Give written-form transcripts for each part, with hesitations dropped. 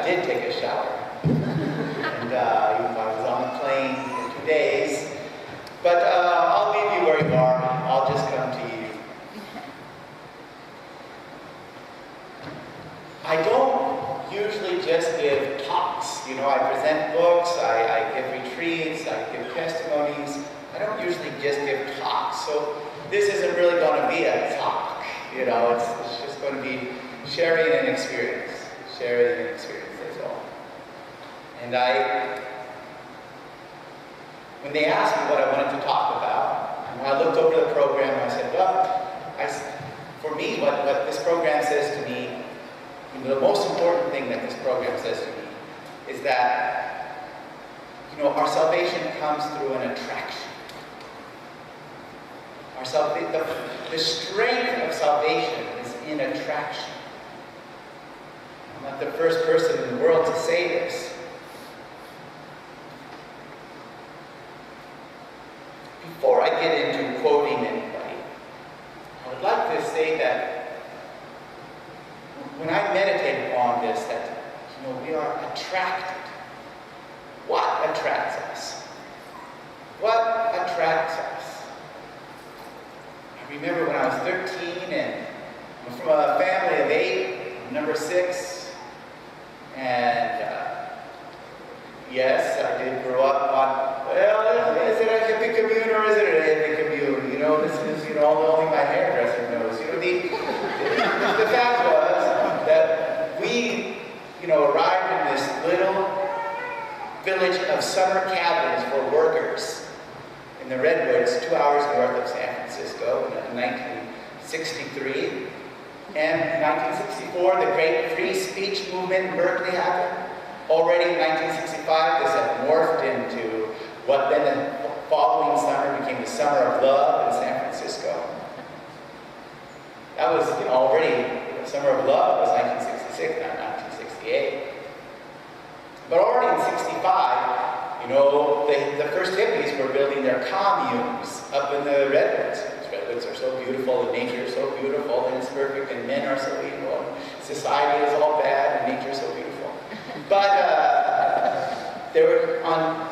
did take a shower. And I was on the plane for 2 days. But I'll leave you where you are. I'll just come to you. I don't usually just give talks. You know, I present books, I give retreats, I give testimonies. I don't usually just give talks. So this isn't really going to be a talk. You know, it's just going to be sharing an experience. Sharing an experience, that's all. And when they asked me what I wanted to talk about, and I looked over the program and I said, well, for me, what this program says to me, the most important thing that this program says to me is that, you know, our salvation comes through an attraction. The strength of salvation is in attraction. I'm not the first person in the world to say this. Before I get into quoting anybody, I would like to say that when I meditate upon this, that, you know, we are attracted. What attracts us? What attracts us? I remember when I was 13 and I'm from a family of 8, number 6, and yes, I did grow up on, well, is it a hippie commune or is it a hippie commune? You know, this is, you know, only my hairdresser knows. You know, the fact was that we, you know, arrived in this little village of summer cabins for workers in the Redwoods, 2 hours north of San Francisco in 1963. And in 1964, the great free speech movement in Berkeley happened. Already in 1965, this had morphed into what then the following summer became the Summer of Love in San Francisco. That was, you know, already, the Summer of Love was 1966, not 1968. But already in 65, you know, the first hippies were building their communes up in the Redwoods. These Redwoods are so beautiful, and nature is so beautiful, and it's perfect, and men are so evil, and society is all bad, and nature is so beautiful. But there were on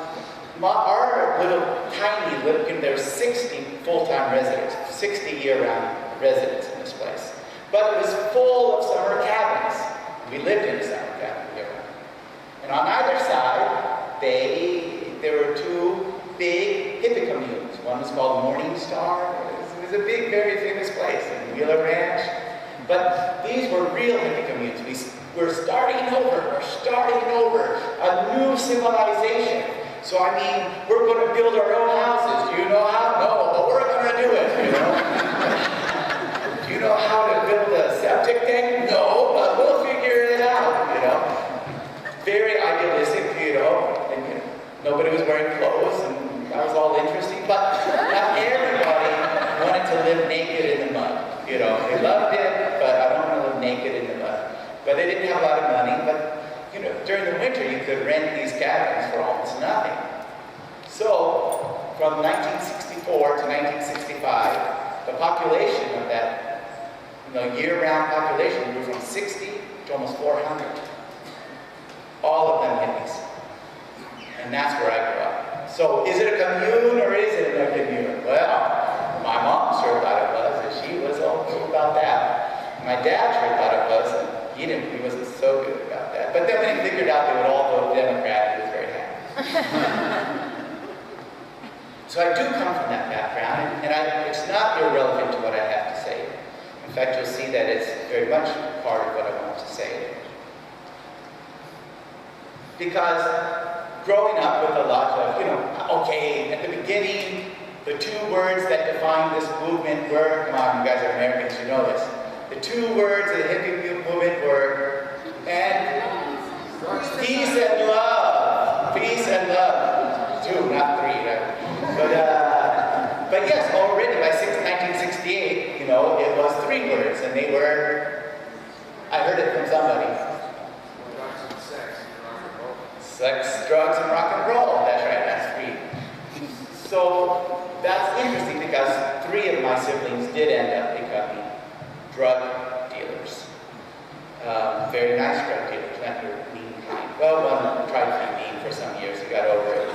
our little tiny, there were 60 full-time residents, 60 year-round residents in this place. But it was full of summer cabins. We lived in a summer cabin year-round. And on either side, there were 2 big hippie communes. One was called Morning Star. It was a big, very famous place in Wheeler Ranch. But these were real hippie communes. We're starting over a new civilization. So I mean, we're going to build our own houses. Do you know how? No, but we're going to do it, you know. Do you know how to build a septic tank? No, but we'll figure it out, you know. Very idealistic, you know. And you know, nobody was wearing clothes, and that was all interesting. But not everybody wanted to live naked in the mud. You know, they loved it, but I don't want to live naked in the mud. But they didn't have a lot of money, but you know, during the winter you could rent these cabins for almost nothing. So, from 1964 to 1965, the population of that, you know, year-round population grew from 60 to almost 400. All of them hippies. And that's where I grew up. So, is it a commune or is it a commune? Well, my mom sure thought it was, and she was all cool about that. My dad sure thought it was, and he wasn't so good about that. But then when he figured out they would all vote Democrat, he was very happy. So I do come from that background, and it's not irrelevant to what I have to say. In fact, you'll see that it's very much part of what I want to say. Because growing up with a lot of, you know, okay, at the beginning, the 2 words that defined this movement were, come on, you guys are Americans, you know this. The 2 words of the hippie movement were, and peace and love. Peace and love. 2, not 3. But yes, already by 1968, you know, it was 3 words, and they were, I heard it from somebody. Sex, drugs, and rock and roll. That's right, that's 3. So that's interesting because 3 of my siblings did end up becoming drug dealers. Very nice drug dealers, not your mean Well, one tried to be mean for some years, he got over it.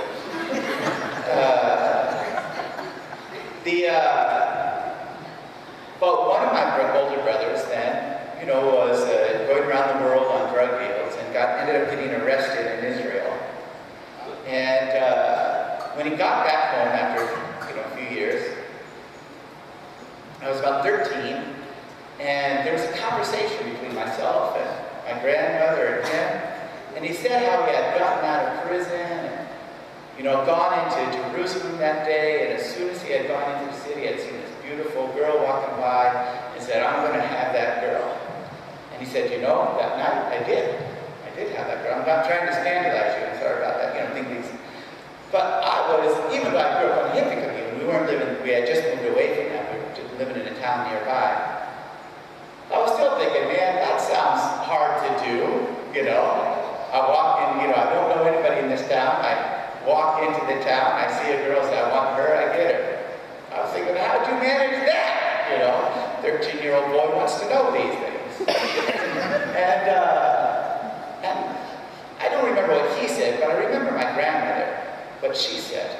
But one of my older brothers then, was going around the world on drug deals and ended up getting arrested in Israel. And when he got back home after, a few years, I was about 13, and there was a conversation between myself and my grandmother and him, and he said how he had gotten out of prison and, gone into Jerusalem that day, and as soon as he had gone into the city, he had seen this beautiful girl walking by and said, I'm going to have that girl. And he said, that night I did have that girl. I'm not trying to scandalize you, I'm sorry about that, but I was, even though I grew up on the hippie community, we had just moved away from that, we were just living in a town nearby. I was still thinking, man, that sounds hard to do, I walk in, I don't know anybody in this town, I walk into the town, I see a girl, say, I want her, I get her. I was thinking, how did you manage that? 13-year-old boy wants to know these things. and I don't remember what he said, but I remember my grandmother, what she said.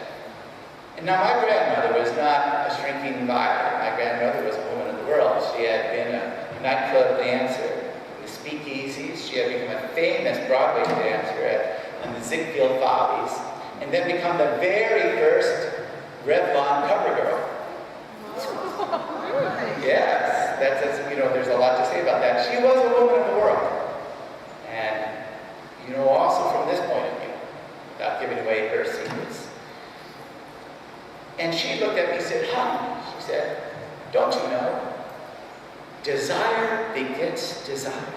And now my grandmother was not a shrinking violet. My grandmother was a woman of the world. She had been a nightclub dancer, in the speakeasies. She had become a famous Broadway dancer on the Ziegfeld Follies, and then become the very first Revlon cover girl. Yes, that's there's a lot to say about that. She was a woman of the world. And, also from this point of view, without giving away her secrets. And she looked at me and said, honey, she said, don't you know, desire begets desire.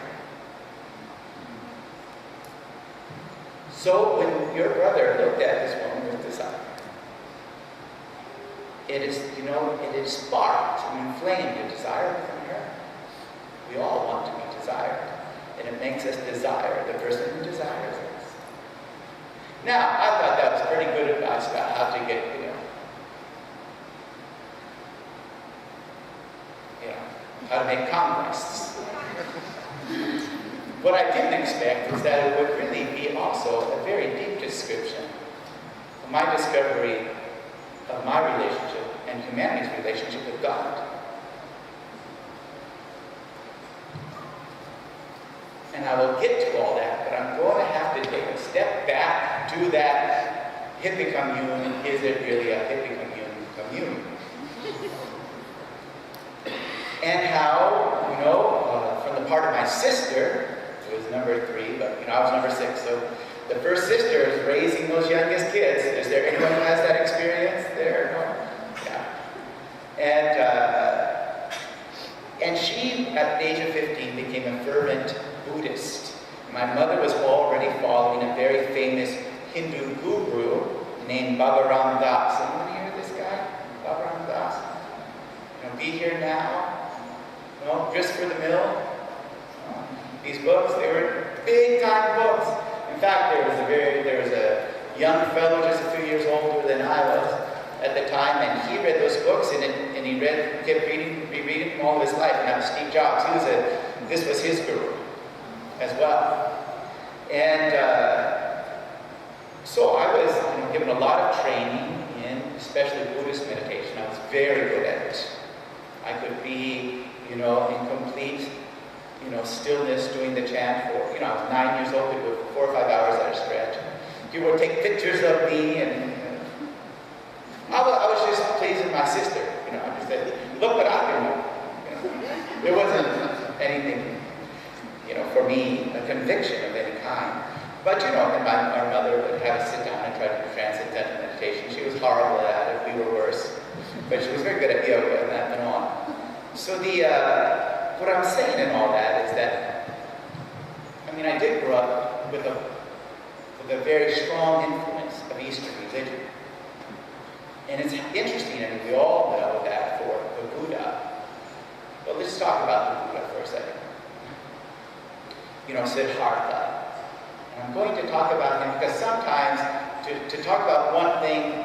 So when your brother looked at this woman with desire, it had sparked and inflamed a desire within her. We all want to be desired, and it makes us desire the person who desires us. Now, I thought that was pretty good advice about how to get, how to make conquests. What I didn't expect is that it would really be also a very deep description of my discovery of my relationship and humanity's relationship with God. And I will get to all that, but I'm going to have to take a step back to that hippie commune. Is it really a hippie commune? And how, from the part of my sister, who was number 3, but I was number 6, so the first sister is raising those youngest kids. Is there anyone who has that experience there? No? Yeah. And she, at the age of 15, became a fervent Buddhist. My mother was already following a very famous Hindu guru named Bhagaram Das. Anyone hear this guy? Bhagaram Das? Be here now. Grist for the mill. These books, they were big-time books. In fact, there was a young fellow just a few years older than I was at the time, and he read those books, and he kept rereading them all his life. And that was Steve Jobs. This was his guru as well. And so I was given a lot of training in especially Buddhist meditation. I was very good at it. I could be, in complete, stillness doing the chant for, I was 9 years old, could do it for 4 or 5 hours at a stretch. People would take pictures of me, and I was just pleasing my sister. I just said, look what I can do. There wasn't anything, for me, a conviction of any kind. But, and our mother would have us sit down and try to do transcendental meditation. She was horrible at it. We were worse. But she was very good at yoga, and that went on. So what I'm saying in all that is that, I did grow up with a very strong influence of Eastern religion. And it's interesting, we all know that for the Buddha. But let's talk about the Buddha for a second. Siddhartha. And I'm going to talk about him because sometimes to talk about one thing,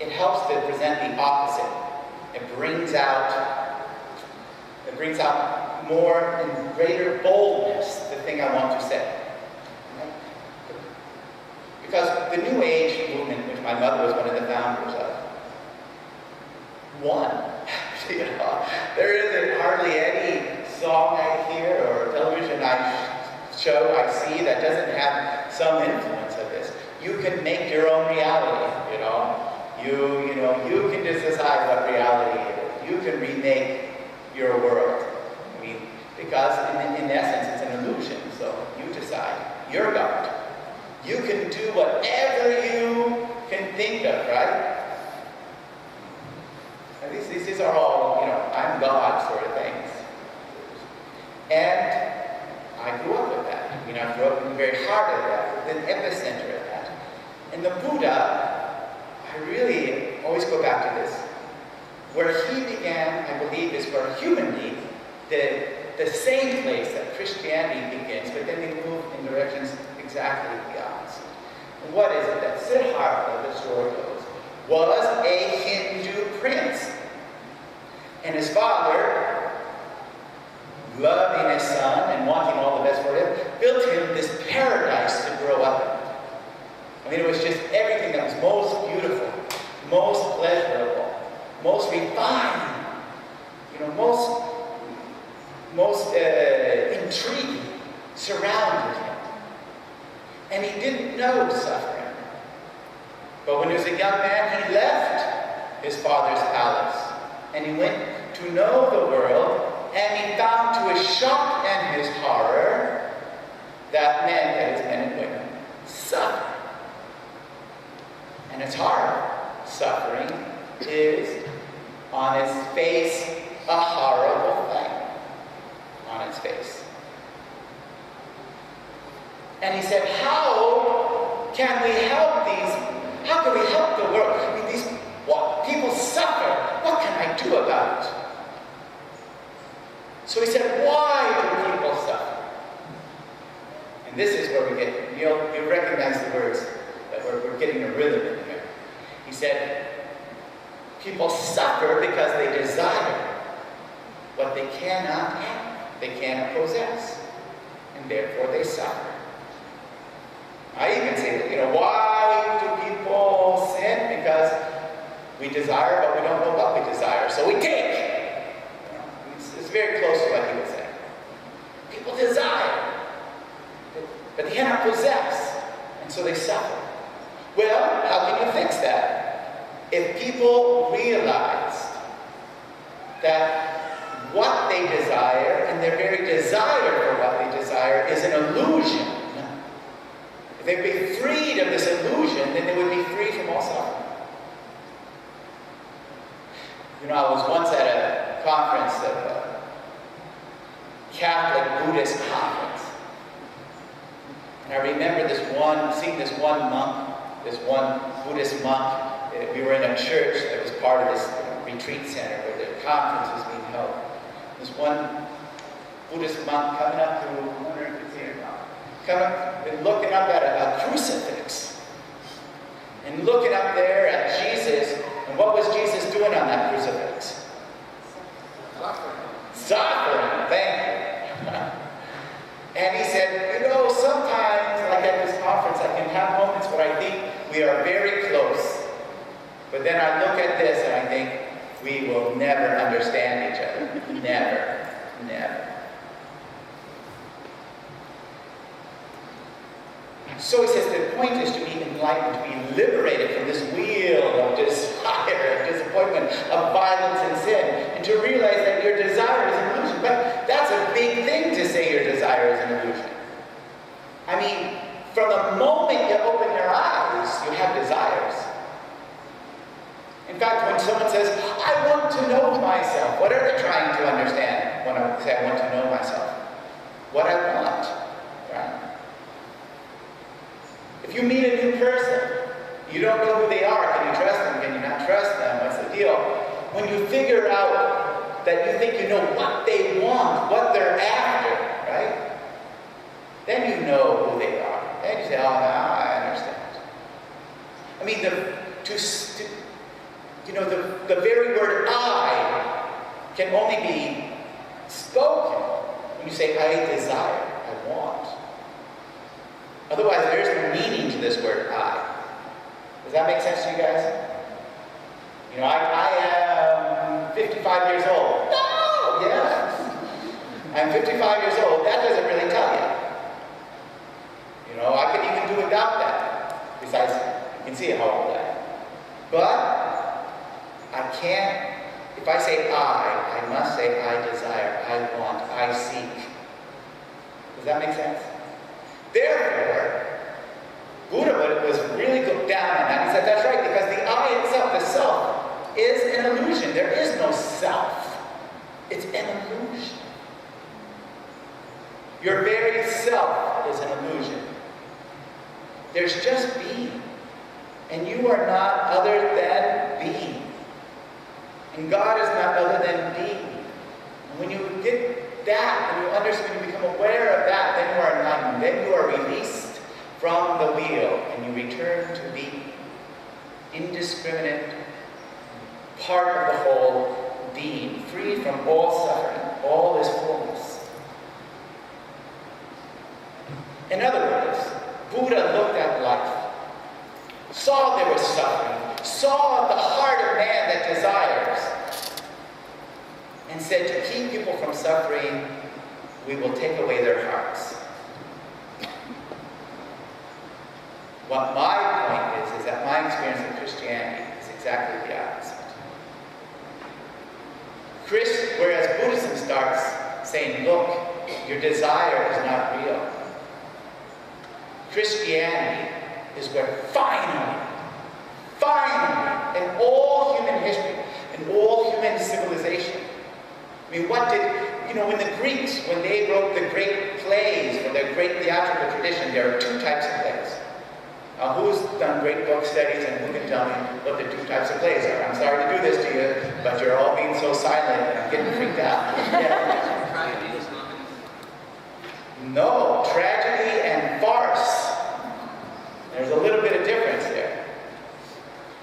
it helps to present the opposite. It brings out more and greater boldness the thing I want to say. my mother was one of the founders of. One. You know, there isn't hardly any song I hear or television I see that doesn't have some influence of this. You can make your own reality, you know. You can just decide what reality is. You can remake your world. I mean, because in essence it's an illusion, so you decide. You're God. You can do whatever you can think of, right? And these are all, you know, I'm God sort of things. And I grew up with that. I mean, I grew up in the very heart of that, the epicenter of that. And the Buddha, I really always go back to this. Where he began, I believe, is for humanly the same place that Christianity begins, but then they move in directions exactly the opposite. And what is it? That Siddhartha, the story goes, was a Hindu prince. And his father, loving his son and wanting all the best for him, built him this paradise to grow up in. I mean, it was just everything that was most beautiful, most pleasurable, most refined, you know, most intriguing, surrounded him. And he didn't know suffering. But when he was a young man, he left his father's palace. And he went to know the world, and he found to his shock and his horror that men and women suffer. And it's hard. Suffering is, on its face, a horrible thing. On its face. And he said, how can we help these? How can we help the world? I mean, these people suffer. What can I do about it? So he said, why do people suffer? And this is where we get, you'll recognize the words that we're getting a rhythm in here. He said, people suffer because they desire what they cannot have, they cannot possess, and therefore they suffer. I even say, you know, why do people sin? Because we desire, but we don't know what we desire, so we take. You know, it's very close to what he would say. People desire, but they cannot possess, and so they suffer. Well, how can you fix that? If people realized that what they desire and their very desire for what they desire is an illusion, if they'd be freed of this illusion, then they would be free from all suffering. You know, I was once at a conference, a Catholic Buddhist conference. And I remember seeing this one monk, this one Buddhist monk. We were in a church that was part of this retreat center where the conference was being held. This one Buddhist monk coming up to, I wonder if you can see it now, coming up and looking up at a crucifix. And looking up there at Jesus, and what was Jesus doing on that crucifix? Suffering, thank you. And he said, you know, sometimes, like at this conference, I can have moments where I think we are very close. But then I look at this and I think, we will never understand each other. Never. Never. So he says the point is to be enlightened, to be liberated from this wheel of desire, of disappointment, of violence and sin, and to realize that your desire is an illusion. But that's a big thing to say your desire is an illusion. I mean, from the moment you open your eyes, you have desires. In fact, when someone says, I want to know myself, what are they trying to understand when I say I want to know myself? What I want, right? If you meet a new person, you don't know who they are. Can you trust them? Can you not trust them? What's the deal? When you figure out that you think you know what they want, what they're after, right? Then you know who they are. Then you say, oh, now I understand. I mean, the very word I can only be spoken when you say, I desire, I want. Otherwise, there is no meaning to this word I. Does that make sense to you guys? You know, I am 55 years old. No! Yes. I'm 55 years old. That doesn't really tell you. You know, I could even do without that. Besides, you can see how old I am. But I can't, if I say I must say I desire, I want, I seek. Does that make sense? Therefore, Buddha was really looked down on that. He said, that's right, because the I itself, the self, is an illusion. There is no self. It's an illusion. Your very self is an illusion. There's just being. And you are not other than being. And God is not other than being. And when you get that, when you understand, when you become aware of that, then you are enlightened. Then you are released from the wheel and you return to being. Indiscriminate, part of the whole being, free from all suffering, all is fullness. In other words, Buddha looked at life, saw there was suffering, saw the heart of man that desires, and said, to keep people from suffering, we will take away their hearts. What my point is that my experience of Christianity is exactly the opposite. Whereas Buddhism starts saying, look, your desire is not real. Christianity is where finally, in all human history, in all human civilization, I mean, when the Greeks, when they wrote the great plays, or their great theatrical tradition, there are two types of plays. Who's done great book studies and who can tell me what the two types of plays are? I'm sorry to do this to you, but you're all being so silent and I'm getting freaked out. Yeah. No, tragedy and farce. There's a little bit of difference there.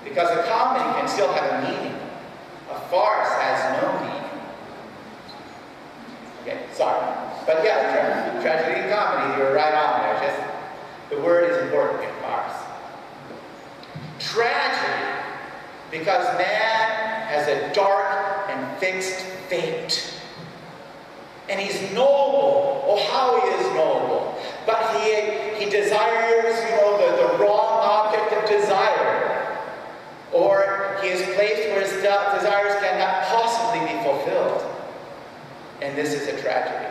Because a comedy can still have a meaning. A farce has no meaning. Okay, sorry. But yeah, tragedy and comedy, you're right on there. Just the word is important in farce. Tragedy, because man has a dark and fixed fate. And he's noble. Oh, how he is noble. But he desires, the wrong object of desire. Or he is placed where his desires cannot possibly be fulfilled. And this is a tragedy.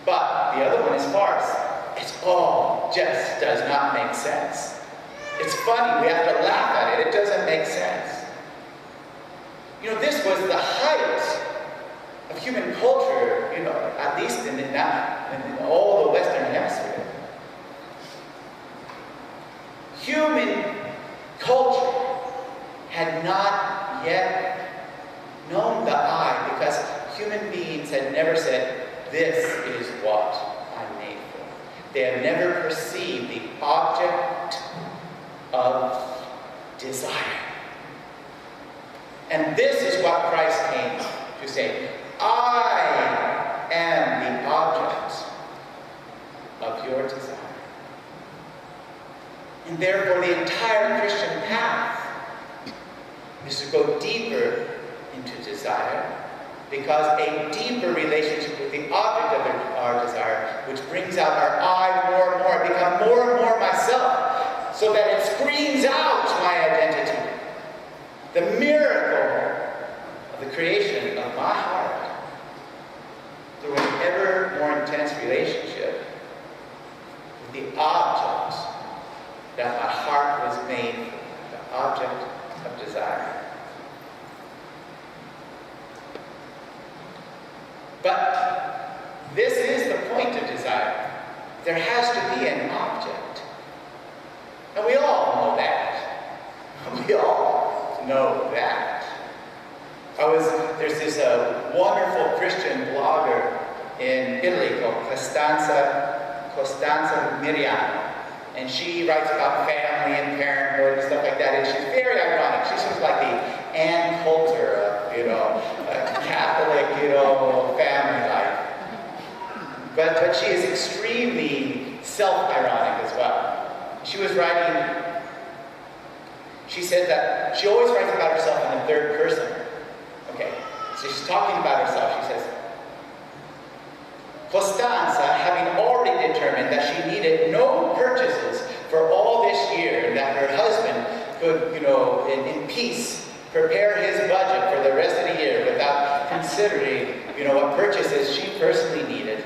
But the other one is farce. It's all just does not make sense. It's funny, we have to laugh at it. It doesn't make sense. This was the height of human culture, at least in all the Western Hemisphere. Human culture had not yet known the I, because human beings had never said, this is what I'm made for. They have never perceived the object of desire. And this is what Christ came to say. I am the object of your desire. And therefore the entire Christian path is to go deeper into desire, because a deeper relationship with the object of our desire, which brings out our I more and more, become more and more myself, so that it screams out my identity. The miracle of the creation of my heart through an ever more intense relationship with the object that my heart was made for, the object of desire. But this is the point of desire. There has to be an object. And we all know that. We all know that. There's this wonderful Christian blogger in Italy called Costanza Miriano. And she writes about family and parenthood and stuff like that. And she's very ironic. She's sort of like the Ann Coulter of, Catholic, family life. But she is extremely self-ironic as well. She was writing She said that she always writes about herself in the third person. Okay, so she's talking about herself. She says, Costanza, having already determined that she needed no purchases for all this year, and that her husband could, in peace, prepare his budget for the rest of the year without considering, what purchases she personally needed.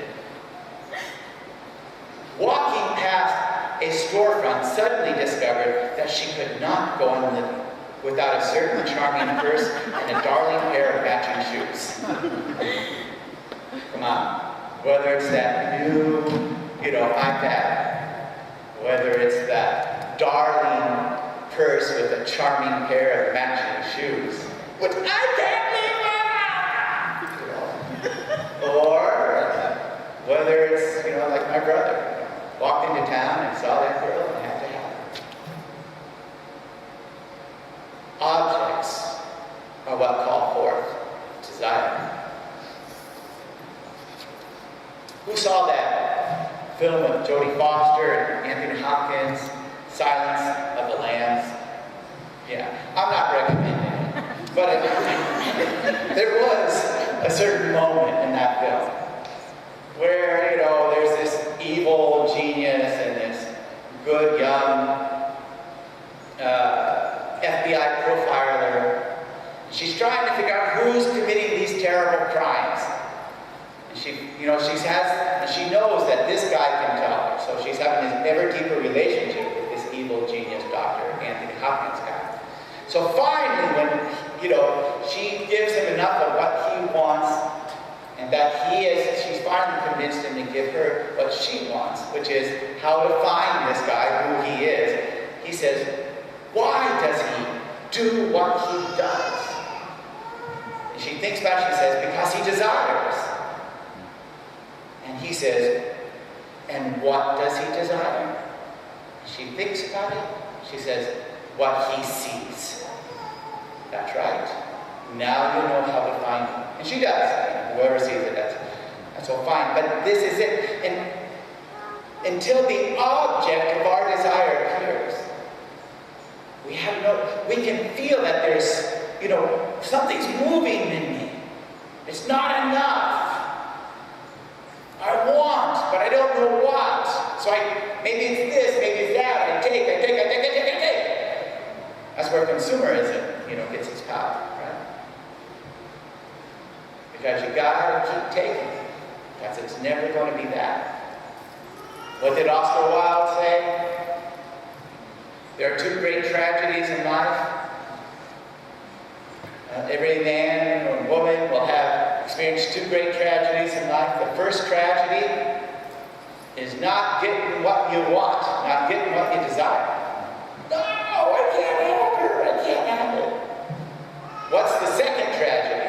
Walking past a storefront, suddenly discovered that she could not go on living without a certain charming purse and a darling pair of matching shoes. Come on. Whether it's that new, iPad, whether it's that darling purse with a charming pair of matching shoes, which I can't live on! Or whether it's, like my brother, walked into town and saw that girl and had to have her. Objects are what call forth desire. Who saw that film of Jodie Foster and Anthony Hopkins, Silence of the Lambs? Yeah, I'm not recommending it, but there was a certain moment in that film where, there's this evil genius and this good young FBI profiler. She's trying to figure out who's committing these terrible crimes. And she knows that this guy can tell her. So she's having this ever deeper relationship with this evil genius Dr. Anthony Hopkins guy. So finally, when, she gives him enough of what he wants, and that she's finally convinced him to give her what she wants, which is how to find this guy, who he is. He says, why does he do what he does? And she thinks about it, she says, because he desires. And he says, and what does he desire? She thinks about it, she says, what he sees. That's right. Now you know how to find him. And she does. Whoever sees it, that's all fine. But this is it. And until the object of our desire appears, we can feel that there's, something's moving in me. It's not enough. I want, but I don't know what. So maybe it's this, maybe it's that. I take. That's where consumerism, gets its power, right? Because you gotta keep taking, because it's never going to be that. What did Oscar Wilde say? There are two great tragedies in life. Every man or woman will have experienced two great tragedies in life. The first tragedy is not getting what you want, not getting what you desire. No, I can't have her, I can't have it. What's the second tragedy?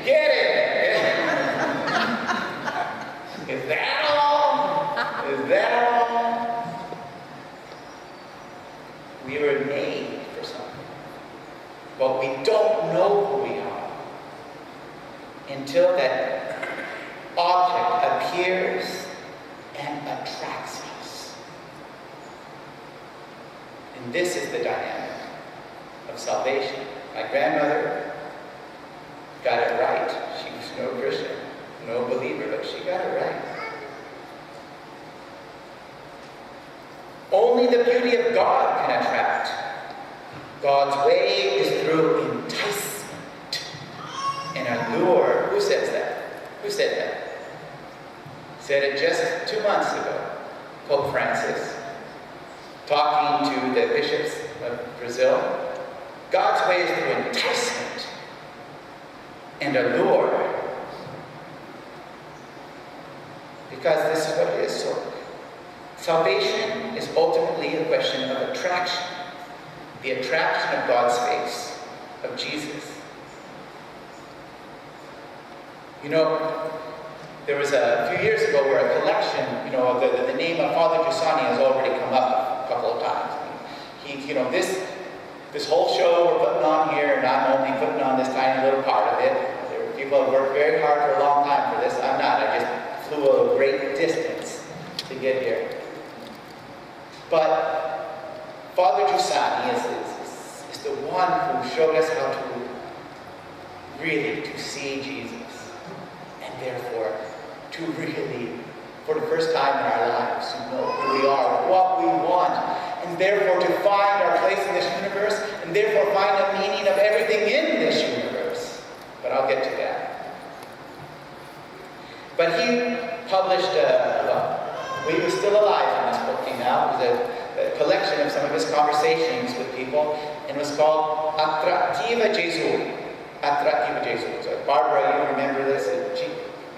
Get it. Is that all? Is that all? We were made for something. But we don't know who we are until that object appears and attracts us. And this is the dynamic of salvation. My grandmother got it right. She was no Christian, no believer, but she got it right. Only the beauty of God can attract. God's way is through enticement and allure. Who says that? Who said that? Said it just 2 months ago. Pope Francis, talking to the bishops of Brazil. God's way is through enticement and allure. Because this is what it is. So, salvation is ultimately a question of attraction. The attraction of God's face, of Jesus. There was a few years ago where a collection, the name of Father Giussani has already come up a couple of times. This whole show we're putting on here, and I'm only putting on this tiny little part of it. There were people who worked very hard for a long time for this. I'm not. I just flew a great distance to get here. But Father Giussani is the one who showed us how to really to see Jesus, and therefore to really, for the first time in our lives, to know who we are, what we want, and therefore to find our place in this universe, and therefore find the meaning of everything in this universe. But I'll get to that. But he published he was still alive when this book came out. It was a collection of some of his conversations with people, and it was called Attrattiva Gesù. Attrattiva Gesù. So Barbara, you remember this?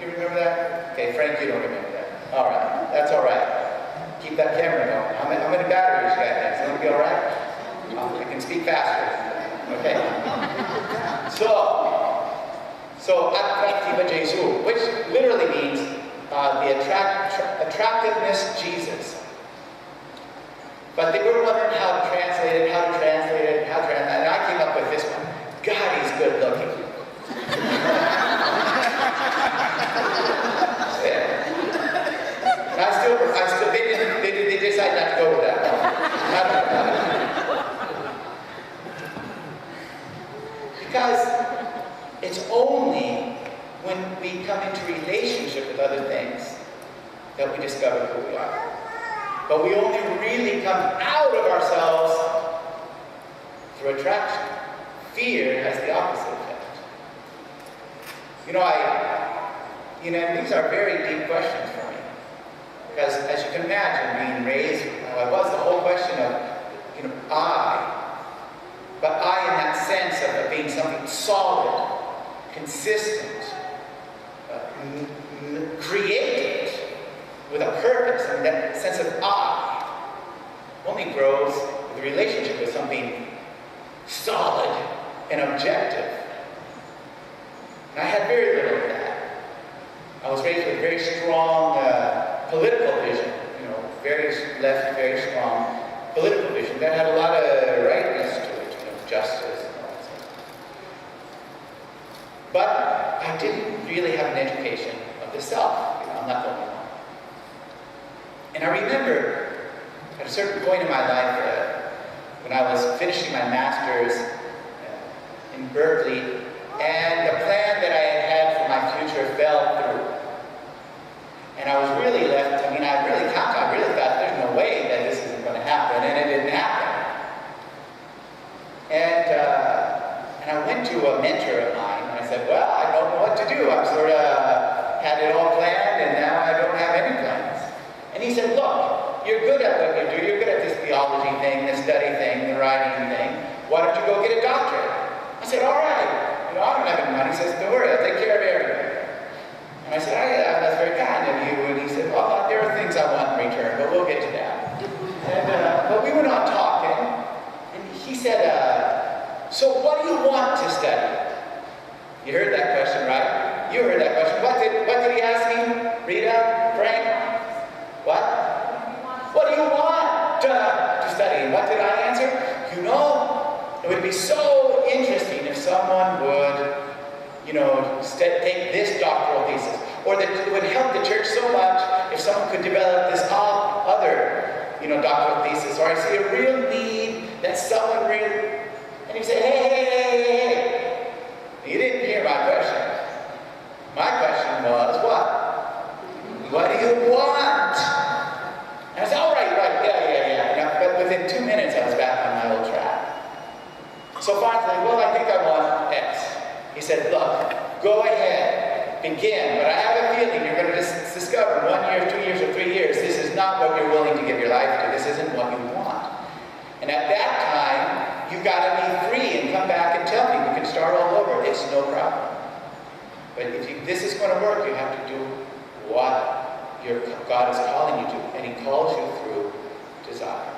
You remember that? Okay, Frank, you don't remember that. All right, that's all right. Keep that camera going. How many batteries you got next? Is it going to be all right? I can speak faster. Okay. So Attrattiva Gesù, which literally means the attractiveness Jesus. But they were wondering how to translate it, and I came up with this one. God, he's good looking. And they decided not to go with that one. Because it's only when we come into relationship with other things that we discover who we are. But we only really come out of ourselves through attraction. Fear has the opposite effect. These are very deep questions for me. Because as you can imagine, being raised how I was, the whole question of, I. But I in that sense of being something solid, consistent, created with a purpose, and that sense of I only grows with a relationship with something solid and objective. And I had very little of that. I was raised with a very strong political vision, very left, very strong political vision that had a lot of rightness to it, justice and all that stuff. But I didn't really have an education of the self. I'm not the only one. And I remember at a certain point in my life when I was finishing my master's in Berkeley, and the plan that I had for my future fell through. And I was really left, I really thought there's no way that this isn't going to happen, and it didn't happen. And I went to a mentor of mine, and I said, well, I don't know what to do. I've sort of had it all planned, and now I don't have any plans. And he said, look, you're good at what you do. You're good at this theology thing, this study thing, the writing thing. Why don't you go get a doctorate? I said, all right. I don't have any money. He says, don't worry, I'll take care of everything. And I said, that's very kind of you. And he said, well, there are things I want in return, but we'll get to that. But we went on talking, and he said, so what do you want to study? You heard that question, right? You heard that question. What did he ask me? Rita? Frank? What? What do you want to study? And what did I answer? It would be so interesting if someone would, take this doctoral thesis. Or that it would help the church so much if someone could develop this other, doctoral thesis. Or I see a real need that someone really... And you say, hey. You didn't hear my question. My question was, what? What do you want? And I said, all right, yeah. But within 2 minutes, I was back on my old track. So finally, well, I think I want X. He said, look, go ahead, begin, but I have a feeling you're going to discover 1 year, 2 years, or 3 years, this is not what you're willing to give your life to. This isn't what you want. And at that time, you got to be free and come back and tell me. We can start all over. It's no problem. But if this is going to work, you have to do what God is calling you to, and He calls you through desire.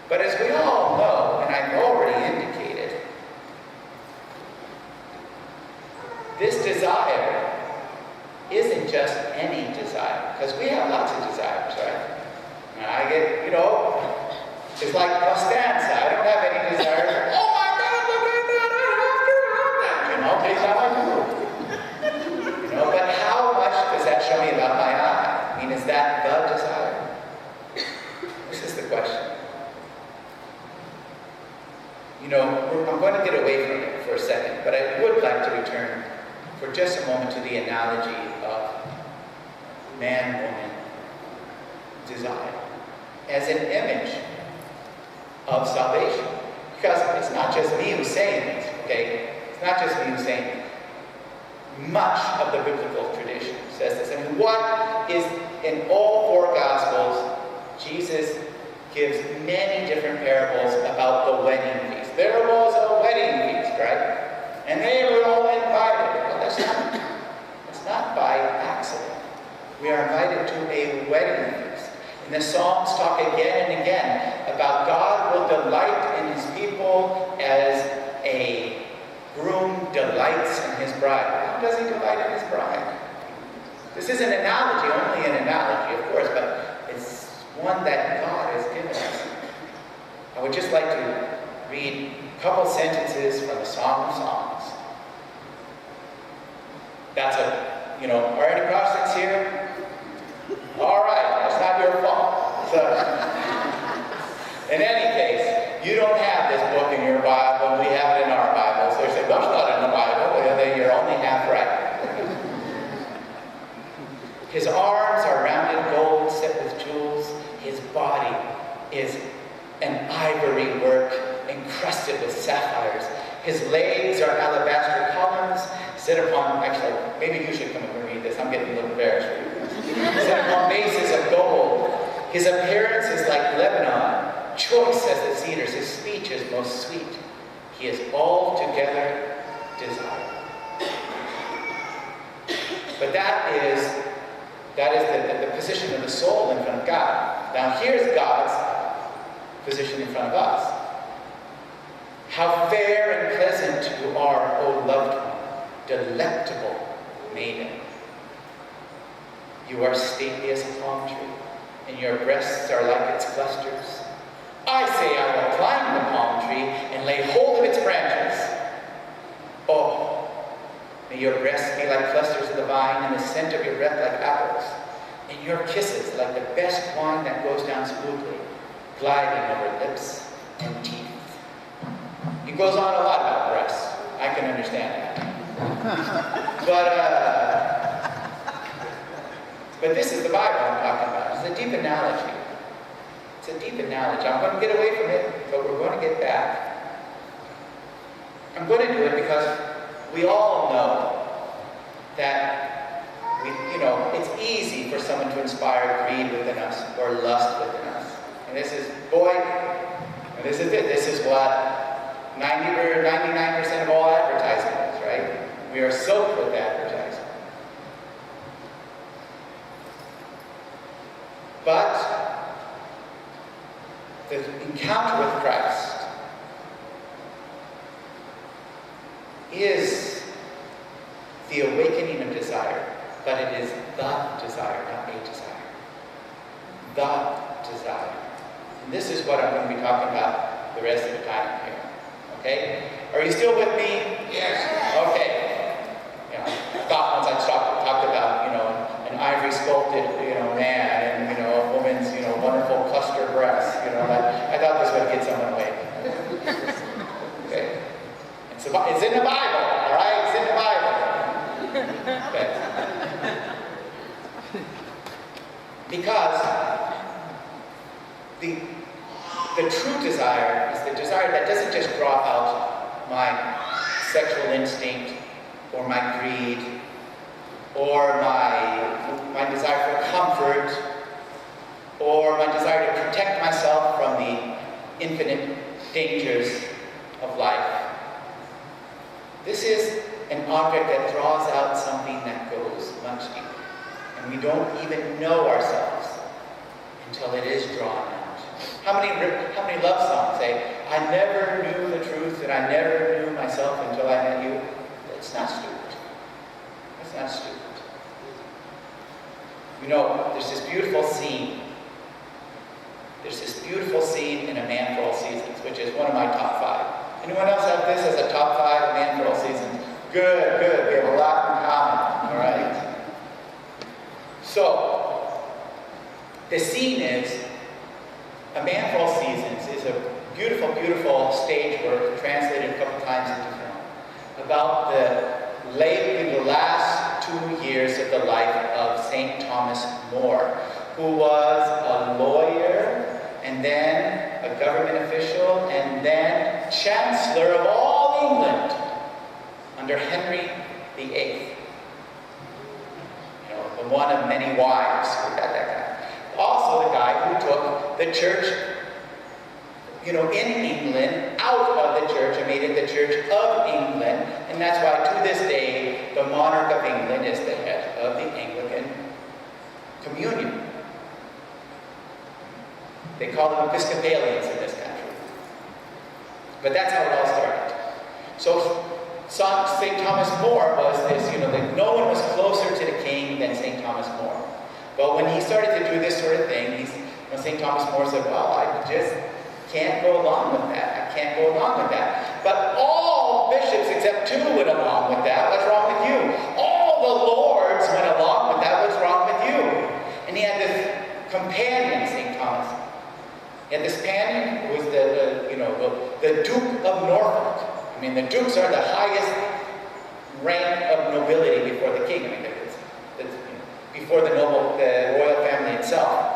But as we all know, and I've already indicated, this desire isn't just any desire, because we have lots of desires, right? And I get, it's like Costanza. I don't have any desires. Oh my God, look at that, I have to have that. Take time I do. But how much does that show me about my eye? Is that the desire? This is the question. I'm going to get away from it for a second, but I would like to return for just a moment to the analogy of man-woman desire as an image of salvation. Because it's not just me who's saying this, okay? It's not just me who's saying it. Much of the biblical tradition says this. And what is in all four Gospels, Jesus gives many different parables about the wedding feast. There was a wedding feast, right? And they were all invited. Well, that's not by accident. We are invited to a wedding feast. And the Psalms talk again and again about God will delight in his people as a groom delights in his bride. How does he delight in his bride? This is an analogy, only an analogy, of course, but it's one that God has given us. I would just like to read a couple sentences from the Song of Songs. That's are any Protestants here? All right, that's not your fault. So, in any case, you don't have this book in your Bible, and we have it in our Bible. So you say, well, it's not in the Bible. Well, then you're only half right. His arms are rounded gold set with jewels. His body is an ivory work encrusted with sapphires. His legs are alabaster columns set upon, actually, maybe you should come up and read this. I'm getting a little embarrassed for you. Set upon bases of gold. His appearance is like Lebanon, choice as the cedars. His speech is most sweet. He is altogether desire. But that is the position of the soul in front of God. Now here's God's position in front of us. How fair and pleasant you are, O loved one, delectable maiden. You are stately as a palm tree, and your breasts are like its clusters. I say I will climb the palm tree and lay hold of its branches. Oh, may your breasts be like clusters of the vine, and the scent of your breath like apples, and your kisses like the best wine that goes down smoothly, gliding over lips and teeth. He goes on a lot about breasts. I can understand that. But this is the Bible I'm talking about. It's a deep analogy. It's a deep analogy. I'm going to get away from it, but we're going to get back. I'm going to do it because we all know that it's easy for someone to inspire greed within us or lust within us. And this is, this is it. This is what 90 or 99% of all advertising is, right? We are soaked with advertising. But the encounter with Christ is the awakening of desire, but it is the desire, not a desire. The desire. And this is what I'm going to be talking about the rest of the time here. Okay? Are you still with me? Yes. Okay. I thought once I talked about, an ivory sculpted, man, and, a woman's, wonderful cluster breasts, I thought this would get someone awake. Okay? It's in the Bible, all right? It's in the Bible. Okay. Because the true desire is the desire that doesn't just draw out my sexual instinct or my greed or my desire for comfort or my desire to protect myself from the infinite dangers of life. This is an object that draws out something that goes much deeper. And we don't even know ourselves until it is drawn out. How many love songs say, I never knew the truth and I never knew myself until I met you? It's not stupid. It's not stupid. There's this beautiful scene. There's this beautiful scene in A Man for All Seasons, which is one of my top 5. Anyone else have this as a top 5 Man for All Seasons? Good. We have a lot in common. All right. So, the scene is A Man for All Seasons is a beautiful, beautiful stage work translated a couple times into film about the last 2 years of the life of St. Thomas More, who was a lawyer, and then a government official, and then Chancellor of all England under Henry VIII. The one of many wives. We got that guy. Also the guy who took the church, in England, out of the church and made it the Church of England. And that's why to this day, the monarch of England is the head of the Anglican communion. They call them Episcopalians in this country. But that's how it all started. So St. Thomas More was this, that no one was closer to the king than St. Thomas More. But when he started to do this sort of thing, St. Thomas More said, well, I just can't go along with that. I can't go along with that. But all bishops except 2 went along with that. What's wrong with you? All the lords went along with that. What's wrong with you? And he had this companion, St. Thomas. He had this companion who was the Duke of Norfolk. I mean, the dukes are the highest rank of nobility before the king. I mean, it's before the royal family itself.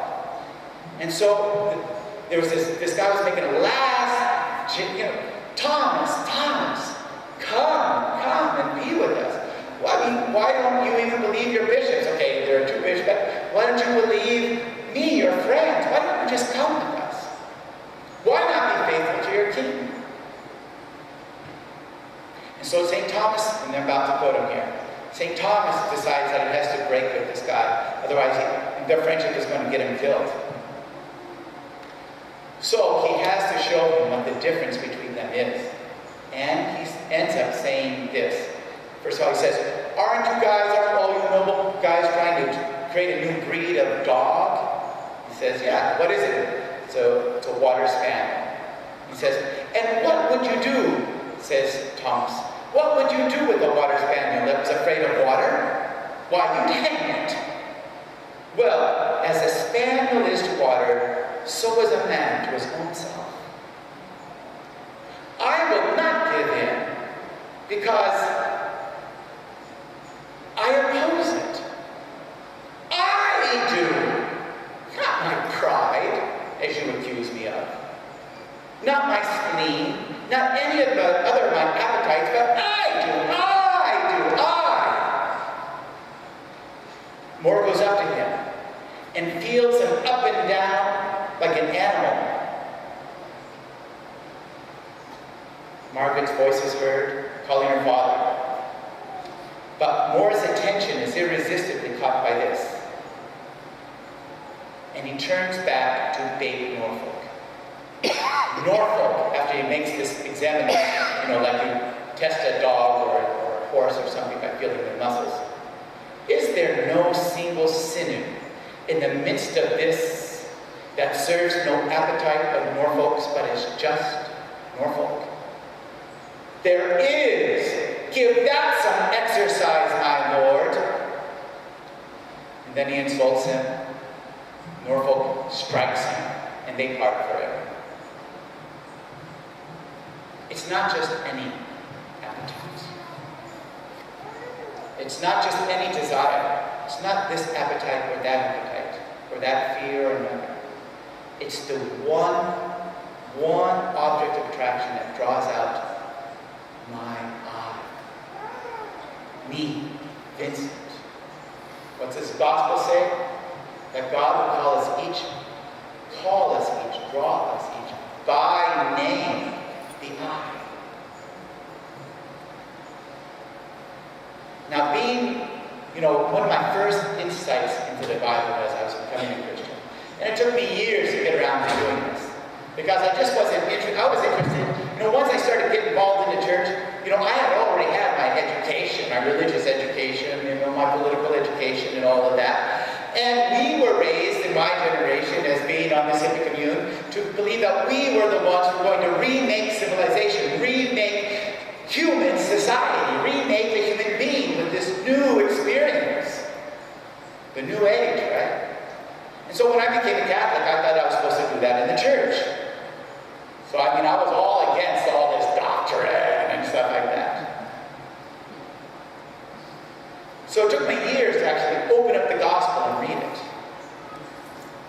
And so there was this guy was making a last, Thomas, come and be with us. Well, I mean, why don't you even believe your bishops? Okay, there are 2 bishops, but why don't you believe me, your friends? Why don't you just come with us? Why not be faithful to your king? And so St. Thomas, and I'm about to quote him here, St. Thomas decides that he has to break with this guy, otherwise their friendship is going to get him killed. So he has to show him what the difference between them is. And he ends up saying this. First of all, he says, aren't all you noble guys trying to create a new breed of dog? He says, yeah, what is it? So it's a water spaniel. He says, and what would you do, says Thomas, what would you do with a water spaniel that was afraid of water? Why, you'd hang it. Well, as a spaniel is to water, so is a man to his own self. I will not give in, because I oppose it. I do, not my pride, as you accuse me of. Not my spleen, not any of the other of my appetites, but I. More goes up to him and feels him up and down like an animal. Margaret's voice is heard, calling her father. But Moore's attention is irresistibly caught by this. And he turns back to bait Norfolk. Norfolk, after he makes this examination, like you test a dog or a horse or something by feeling their muscles. Is there no single sinew in the midst of this that serves no appetite of Norfolk's, but is just Norfolk? There is. Give that some exercise, my lord. And then he insults him. Norfolk strikes him, and they part forever. It's not just any appetite. It's not just any desire. It's not this appetite or that appetite, or that fear or another. It's the one object of attraction that draws out my eye. Me, Vincent. What's this gospel say? That God will call us each, draw us each, by name, the eye. Now, being, one of my first insights into the Bible as I was becoming a Christian, and it took me years to get around to doing this, because I just wasn't interested. I was interested, once I started getting involved in the church, I had already had my education, my religious education, my political education and all of that. And we were raised in my generation as being on the civic commune to believe that we were the ones who were going to remake civilization, remake human society, remake the human being with this new experience. The new age, right? And so when I became a Catholic, I thought I was supposed to do that in the church. So I was all against all this doctrine and stuff like that. So it took me years to actually open up the gospel and read it.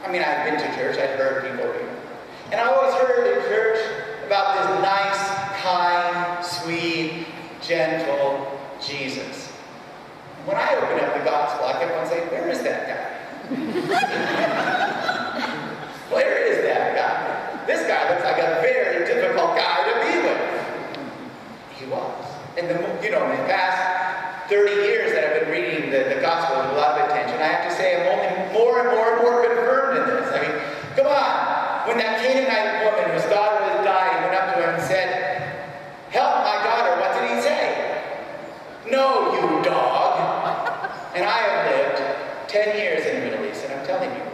I'd been to church, I'd heard people read it. And I always heard in church about this nice, kind, sweet, gentle Jesus. When I opened up the gospel, I kept on saying, where is that guy? Where is that guy? This guy looks like a very difficult guy to be with. He was. And in the past 30 years that I've been reading the gospel with a lot of attention, I have to say I'm only more and more confirmed in this. Come on. When that Canaanite woman whose daughter was dying went up to him and said, help my daughter, what did he say? No, you dog. And I have lived 10 years in the Middle East, and I'm telling you,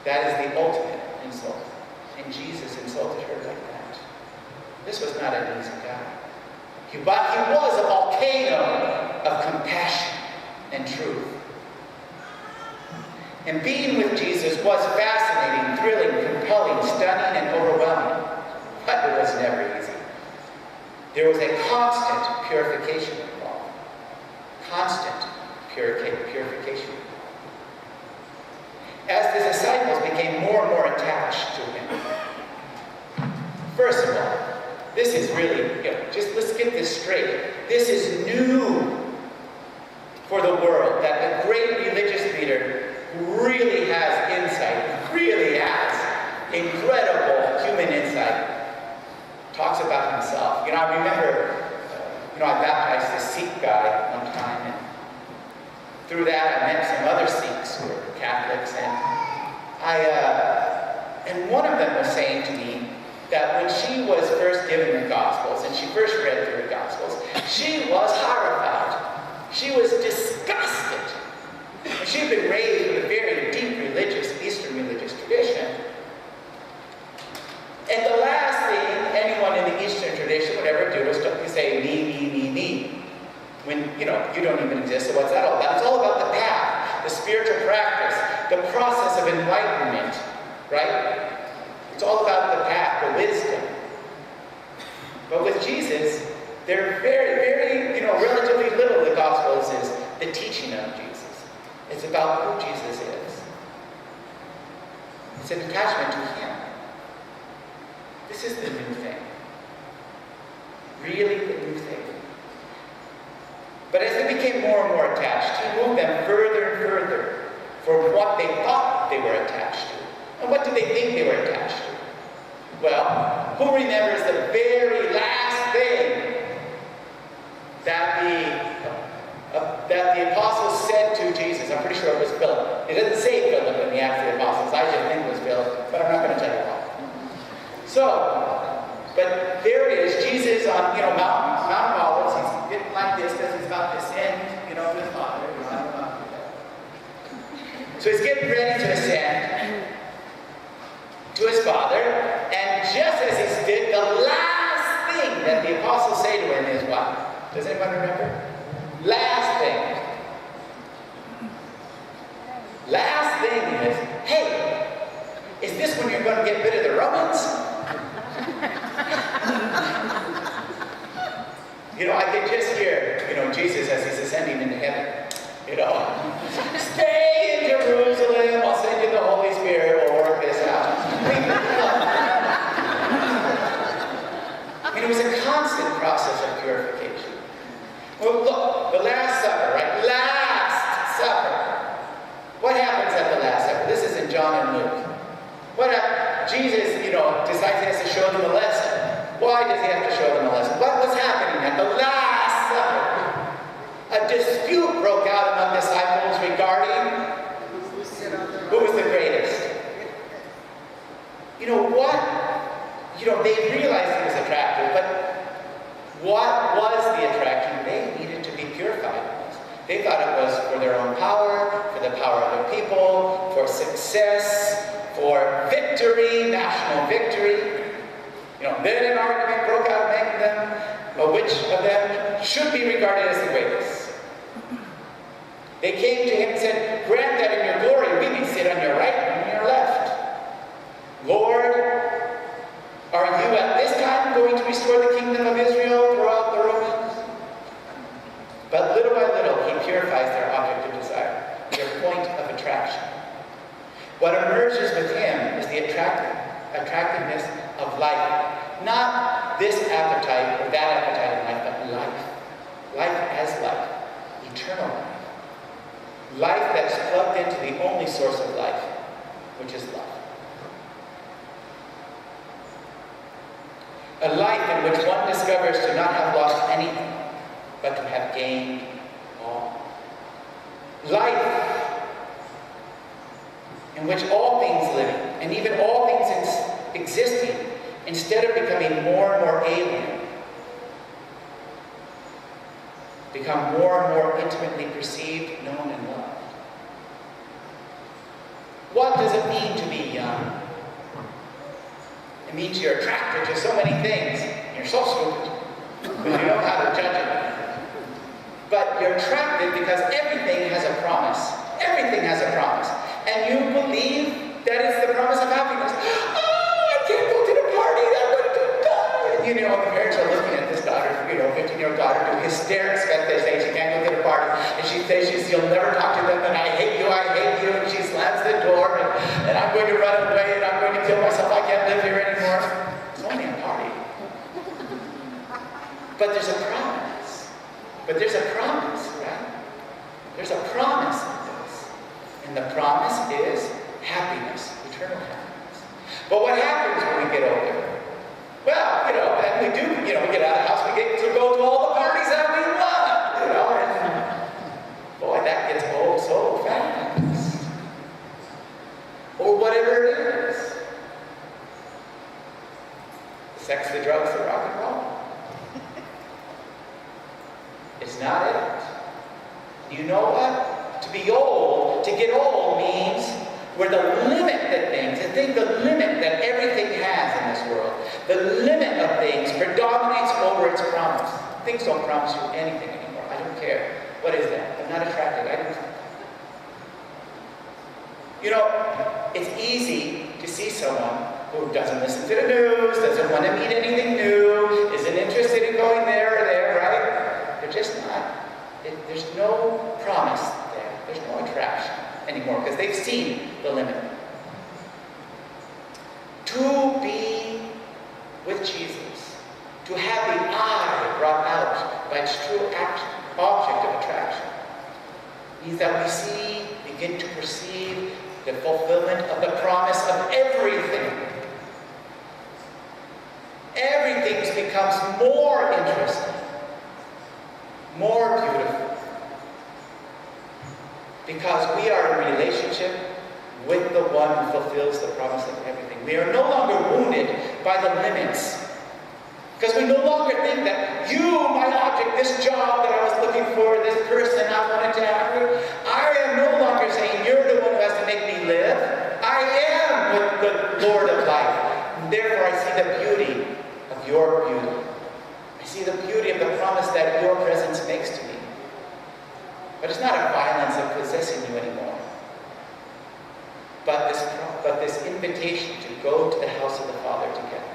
that is the ultimate insult. And Jesus insulted her like that. This was not an easy guy. But he was a volcano of compassion and truth. And being with Jesus was fascinating, thrilling, compelling, stunning, and overwhelming. But it was never easy. There was a constant purification involved. Constant purification. As the disciples became more and more attached to him. First of all, this is really, just let's get this straight. This is new for the world, that a great religious leader who really has insight, really has incredible human insight, talks about himself. I remember, I baptized a Sikh guy one time, and through that I met some other Sikhs who were Catholics, and one of them was saying to me that when she was first given the Gospels, and she first read through the Gospels, she was horrified. She was disgusted. And she'd been raised with a very deep Eastern religious tradition. And the last thing anyone in the Eastern tradition would ever do was to say, me. When, you don't even exist, so what's that all about? It's all about the path, the spiritual practice, the process of enlightenment, right? It's all about the path, the wisdom. But with Jesus, they're very, very, relatively little of the Gospels is the teaching of Jesus. It's about who Jesus is. It's an attachment to him. This is the new thing. Really the new thing. But as they became more and more attached, he moved them further and further from what they thought they were attached to. And what did they think they were attached to? Well, who remembers the very last thing that the apostles said to Jesus? I'm pretty sure it was Philip. It doesn't say Philip in the Acts of the Apostles. I just think it was Philip, but I'm not going to tell you why. So, but there it is, Jesus on, Mount Olives. He's getting like this because he's about to ascend, to his Father. So he's getting ready to ascend to his Father, and just as he did, the last thing that the apostles say to him is what? Does anyone remember? Last thing. Last thing is, hey, is this when you're going to get rid of the Romans? I could just hear, Jesus as he's ascending into heaven. Stay in Jerusalem, I'll send you the Holy Spirit, we'll work this out. It was a constant process of purification. Well, look, the Last Supper, right? Last Supper. What happens at the Last Supper? This is in John and Luke. What happens? Jesus, decides he has to show them a lesson. Why does he have to show them a lesson? What was happening at the Last Supper? A dispute broke out among disciples regarding who was the greatest. They realized he was attractive, but what was the attraction? They needed to be purified. They thought it was for their own power, for the power of their people, for success, for victory, national victory. Then an argument broke out among them, which of them should be regarded as the greatest. They came to him and said, grant that in your glory we be saved. sit on your right and on your left. Lord, are you at this time going to restore the kingdom of Israel throughout the Romans? But little by little, he purifies their object of desire, their point of attraction. What emerges with him is the attractiveness of life. Not this appetite or that appetite in life, but life. Life as life. Eternal life. Life that is plugged into the only source of life, which is love. A life in which one discovers to not have lost anything, but to have gained all. Life in which all things living, and even all things existing, instead of becoming more and more alien, become more and more intimately perceived, known, and loved. What does it mean to be young? It means you're attracted to so many things. You're so stupid, because you know how to judge it. But you're attracted because everything has a promise. Everything has a promise. And you believe that it's the promise of happiness. Oh, I can't go to the party, I'm going to die. You know, the parents are looking at this daughter, 15-year-old daughter, do hysterics because they say she can't go to the party. And she says you'll never talk to them, and I hate you, and she slams the door, and I'm going to run away, and I'm going to kill myself, I can't live here anymore. It's only a party. But there's a promise. There's a promise, right? There's a promise in this. And the promise is happiness, eternal happiness. But what happens when we get older? Well, and we do, we get out of the house, we get to go to all the parties that we love, and boy, that gets old so fast. Or whatever it is. The sex, the drugs, the rock and roll. It's not it. You know what? To be old, to get old means we're the limit that things, I think the limit that everything has in this world, the limit of things predominates over its promise. Things don't promise you anything anymore. I don't care. What is that? I'm not attracted. It's easy to see someone who doesn't listen to the news, doesn't want to meet anything new, isn't interested in going there or there, right? They're just not. There's no promise there. There's no attraction anymore because they've seen the limit. To be with Jesus, to have the eye brought out by its true object of attraction, means that we begin to perceive the fulfillment of the promise of everything. Everything becomes more interesting, more beautiful, because we are in relationship with the one who fulfills the promise of everything. We are no longer wounded by the limits, because we no longer think that you, my object, this job that I was looking for, this person I wanted to have, I am no longer saying you're the one who has to make me live. I am with the Lord of life. And therefore I see the beauty of your beauty. I see the beauty of the promise that your presence makes to me. But it's not a violence of possessing you anymore. But this invitation to go to the house of the Father together.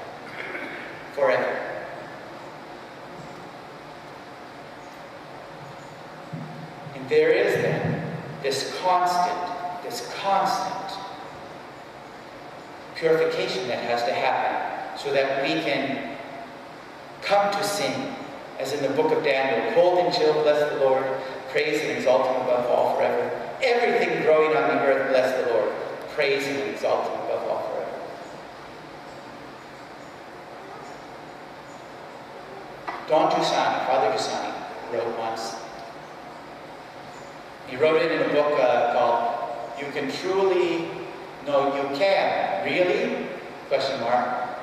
Forever. And there is then this constant purification that has to happen so that we can come to sing, as in the book of Daniel, cold and chill, bless the Lord, praise and exalt him above all forever. Everything growing on the earth, bless the Lord, praise and exalt him above all forever. Father Giussani, wrote once. He wrote it in a book called You Can Truly, No, You Can Really,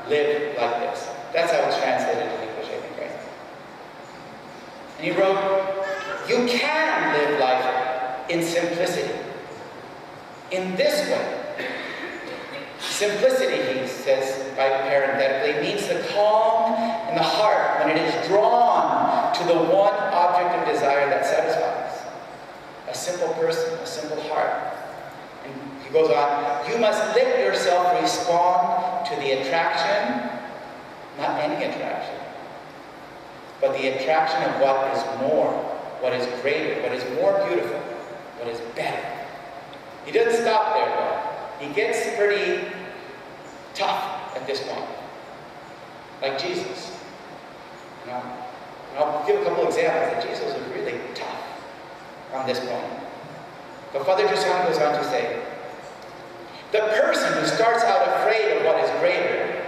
live like this. That's how it's translated in English, I think, right? And he wrote, you can live life in simplicity. In this way. Simplicity, he says, parenthetically, means the calm in the heart when it is drawn to the one object of desire that satisfies. A simple person, a simple heart. And he goes on, you must let yourself respond to the attraction, not any attraction, but the attraction of what is more, what is greater, what is more beautiful, what is better. He doesn't stop there though. He gets pretty tough at this point, like Jesus. You know? And I'll give a couple examples that Jesus was really tough on this point. But Father Justin goes on to say, the person who starts out afraid of what is greater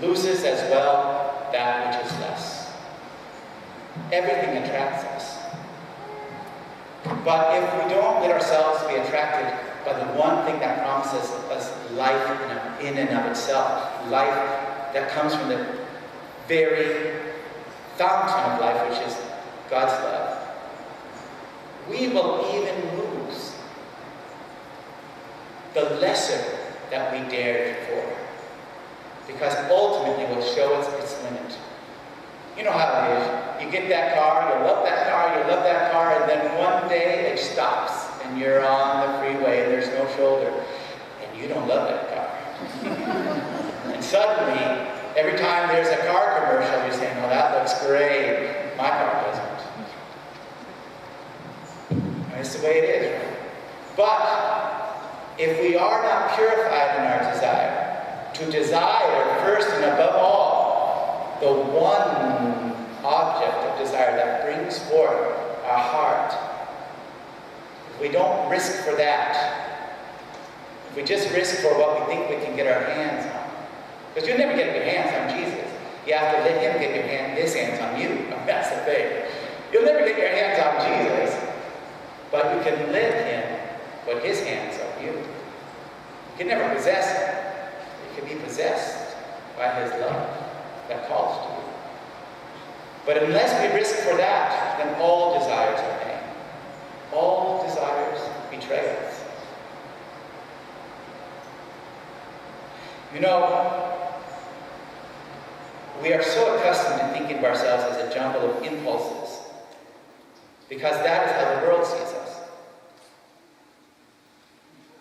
loses as well that which is less. Everything attracts us. But if we don't let ourselves be attracted by the one thing that promises us life in and of itself, life that comes from the very fountain of life, which is God's love, we will even lose the lesser that we dared for, because ultimately it will show us its limit. You know how it is. You get that car, you love that car, and then one day it stops, and you're on the freeway, and there's no shoulder, and you don't love that car. And suddenly, every time there's a car commercial, you're saying, oh, that looks great. My car doesn't. And it's the way it is, right? But if we are not purified in our desire, to desire first and above all the one object of desire that brings forth our heart, if we don't risk for that, if we just risk for what we think we can get our hands on, because you'll never get your hands on Jesus. You have to let him get his hands on you. That's the thing. You'll never get your hands on Jesus, but you can let him put his hands on you. You can never possess him. You can be possessed by his love that calls to you. But unless we risk for that, then all desires are vain. All desires betray us. You know, we are so accustomed to thinking of ourselves as a jumble of impulses, because that is how the world sees us.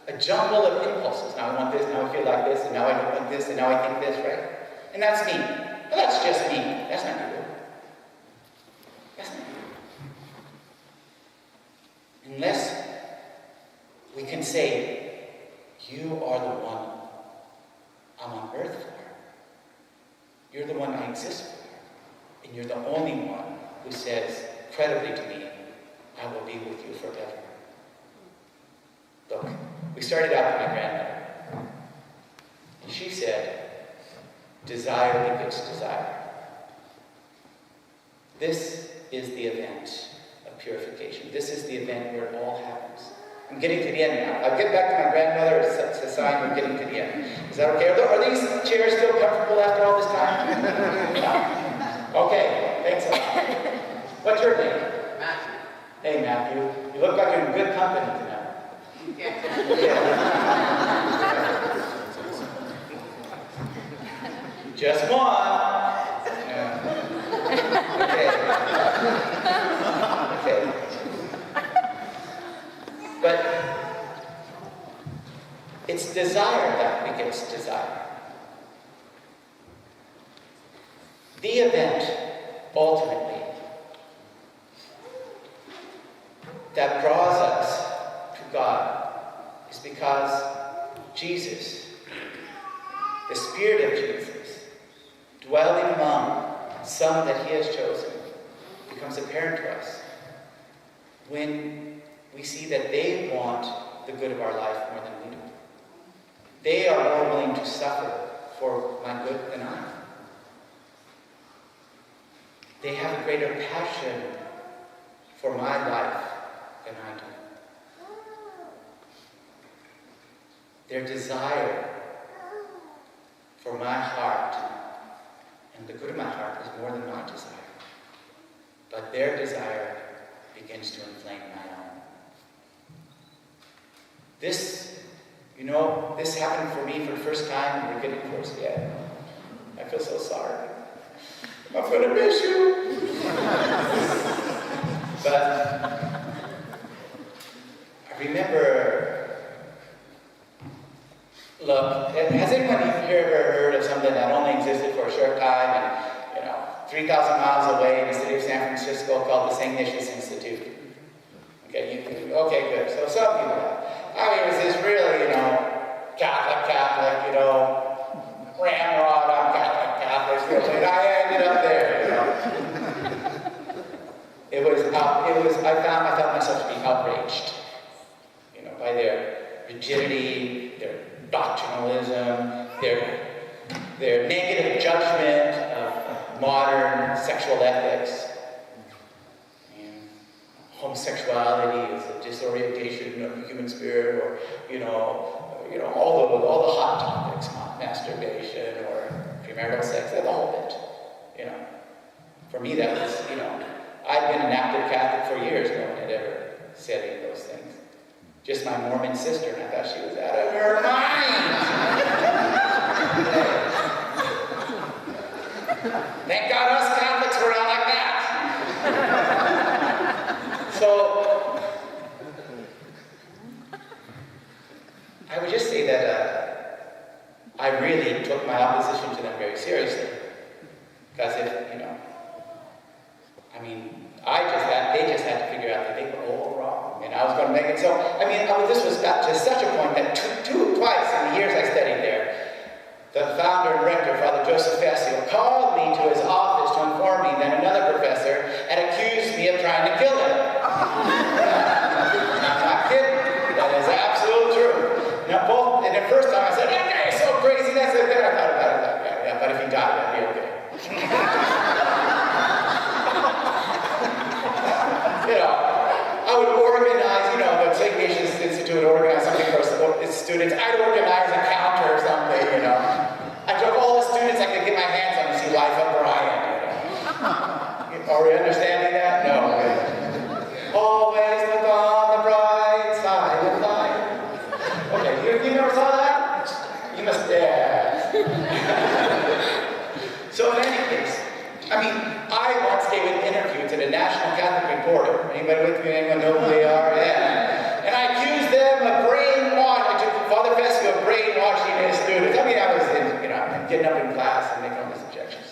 A jumble of impulses. Now I want this, now I feel like this, and now I want this, and now I think this, right? And that's me. Well, that's just me. That's not you. That's not you. Unless we can say, you are the one I'm on earth for. You're the one I exist for. And you're the only one who says credibly to me, I will be with you forever. Look, we started out with my grandmother. And she said, desire begets desire. This is the event of purification. This is the event where it all happens. I'm getting to the end now. I'll get back to my grandmother. It's a sign we're getting to the end. Is that okay? Are these chairs still comfortable after all this time? No. Okay, thanks a lot. What's your name? Matthew. Hey, Matthew. You look like you're in good company tonight. Yeah. Just one. Yeah. Okay. But it's desire that begets desire. The event, ultimately, that draws us to God is because Jesus, the Spirit of Jesus, dwelling among some that he has chosen, becomes apparent to us when we see that they want the good of our life more than we do. They are more willing to suffer for my good than I am. They have a greater passion for my life than I do. Their desire for my heart and the good of my heart is more than my desire. But their desire begins to inflame my own. This happened for me for the first time. We're getting close yet. I feel so sorry. I'm going to miss you. But I remember look, has anyone here ever heard of something that only existed for a short time and, 3,000 miles away in the city of San Francisco called the St. Ignatius Institute? Okay, okay, good. So some people have. It was this really, Catholic, ramrod, I'm Catholic, I ended up there, I found myself to be outraged, by their rigidity, their doctrinalism, their negative judgment of modern sexual ethics. And homosexuality is a disorientation of the human spirit, or all the hot topics, masturbation or premarital sex, the whole bit. For me, that was, I'd been an active Catholic for years. No one had ever said any of those things. Just my Mormon sister, and I thought she was out of her mind. Thank God us Catholics were not like that. So, I would just say that I really took my opposition to them very seriously. Because they just had to figure out that they were all wrong, and I was going to make it so. This was got to such a point that twice in the years I studied there, the founder and rector, Father Joseph Fessio, called me to his office to inform me that another professor had accused me of trying to kill him. I'm not kidding. That is absolute true. Now, and the first time I said, "That guy is so crazy." That's it. Then I thought about it. Yeah, but if he died, that'd be okay. I would organize, the St. Ignatius Institute would organize something for its students. I'd organize a counter or something, I took all the students I could get my hands on to see Life of Brian, Are we understanding that? No. Always look on the bright side of life. Okay, you never saw that? You must, yeah. So in any case, I once gave an interview to the National Catholic Reporter. Anybody with me? Anyone know who they are? Yeah. And I accused them of brainwashing. I took Father Fessio of brainwashing his students. I was getting up in class and making all these objections.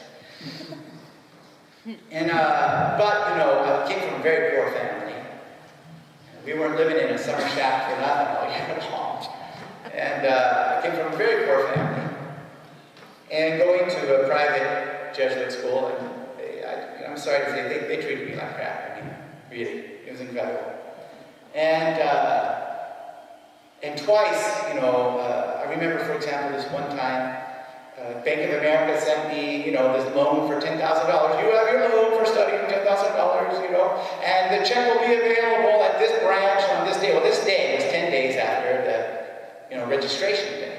And, I came from a very poor family. We weren't living in a summer shack for nothing all year long. And I came from a very poor family. And going to a private Jesuit school, and I'm sorry to say, they treated me like crap. Really, it was incredible. And twice, I remember, for example, this one time, Bank of America sent me, this loan for $10,000. You have your loan for studying for $10,000, and the check will be available at this branch on this day. Well, this day was 10 days after the, registration day.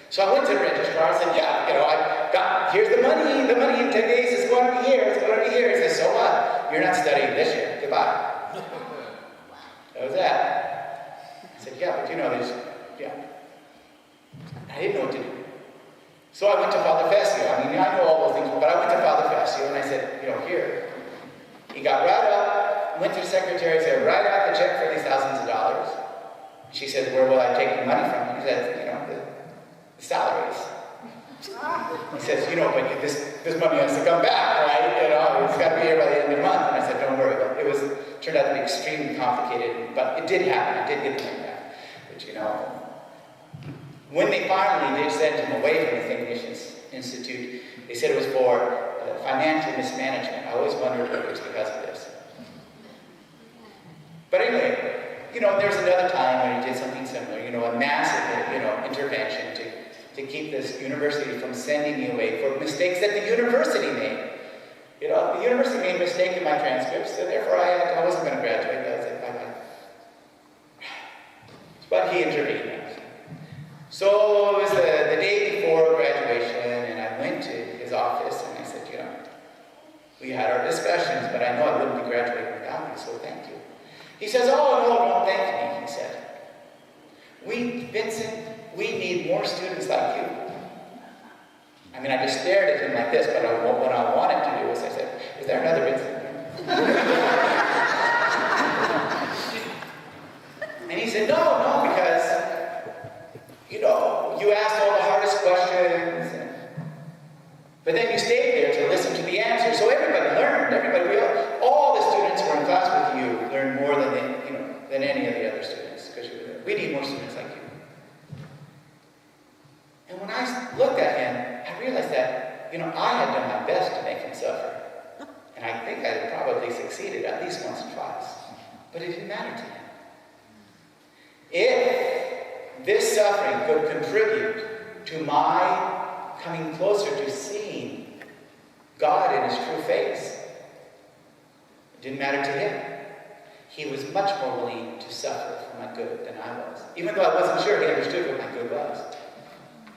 So I went to the registrar and said, here's the money in 10 days is going to be here, it's going to be here. He says, so what? You're not studying this year, goodbye. That was that. I said, but I didn't know what to do. So I went to Father Fessio. I know all those things, but I went to Father Fessio and I said, here. He got right up, went to the secretary, said, write out the check for these thousands of dollars. She said, where will I take the money from? He said, the salaries. He says, but this money has to come back, right? It's got to be here by the end of the month. And I said, don't worry. It turned out to be extremely complicated, but it did happen. I did get the money back. But, when they finally did send him away from the St. Ignatius Institute, they said it was for financial mismanagement. I always wondered if it was because of this. But anyway, there's another time when he did something similar, a massive, intervention to keep this university from sending me away for mistakes that the university made. The university made a mistake in my transcripts, so therefore I wasn't going to graduate. I said, bye-bye. But he intervened. So it was the day before graduation, and I went to his office, and I said, we had our discussions, but I know I wouldn't be graduating without you, so thank you. He says, oh, no, don't thank me, he said. Vincent, we need more students like you. I just stared at him like this, but what I wanted to do was I said, is there another Vincent here? And he said, no, because, you asked questions. But then you stayed there to listen to the answers. So everybody learned. All the students who were in class with you learned more than any of the other students, because you were there. We need more students like you. And when I looked at him, I realized that, I had done my best to make him suffer. And I think I had probably succeeded at least once or twice. But it didn't matter to him. If this suffering could contribute to my coming closer to seeing God in His true face, it didn't matter to him. He was much more willing to suffer for my good than I was. Even though I wasn't sure he understood what my good was.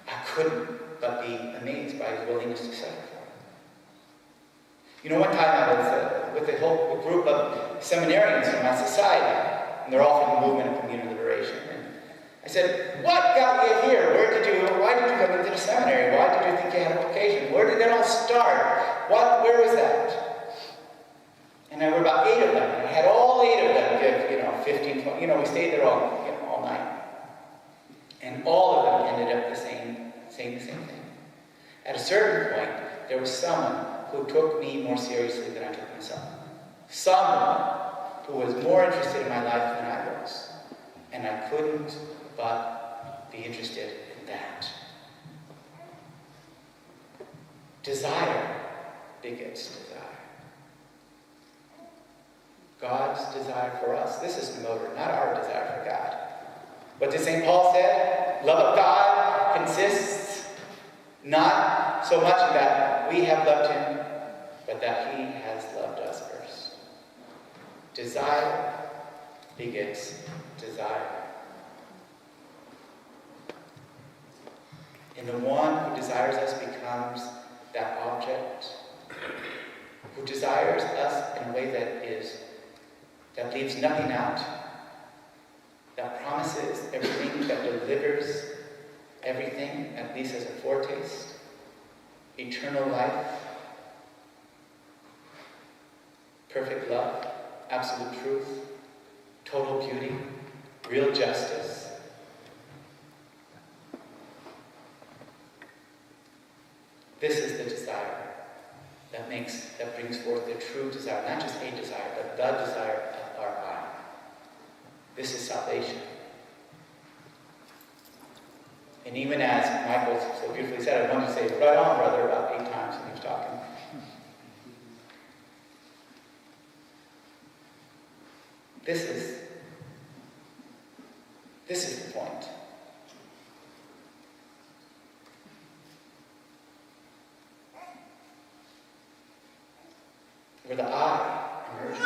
I couldn't but be amazed by his willingness to suffer for it. One time I was with a whole group of seminarians from my society, and they're all from the movement of community liberation. And I said, "What got you here? Why did you come into the seminary? Why did you think you had a vocation? Where did it all start? Where was that?" And there were about 8 of them. And I had all 8 of them give, 15, 20, we stayed there all night. And all of them ended up saying the same thing. At a certain point, there was someone who took me more seriously than I took myself. Someone who was more interested in my life than I was. And I couldn't but be interested in that. Desire begets desire. God's desire for us. This is the motor, not our desire for God. What did St. Paul say? Love of God consists not so much that we have loved Him, but that He has loved us first. Desire begets desire. And the one who desires us becomes that object, who desires us in a way that leaves nothing out, that promises everything, that delivers everything, at least as a foretaste, eternal life, perfect love, absolute truth, total beauty, real justice. This is the desire that brings forth the true desire, not just a desire, but the desire of our eye. This is salvation. And even as Michael so beautifully said, I wanted to say, right on, brother, about 8 times when he was talking. This is the point. Where the I emerges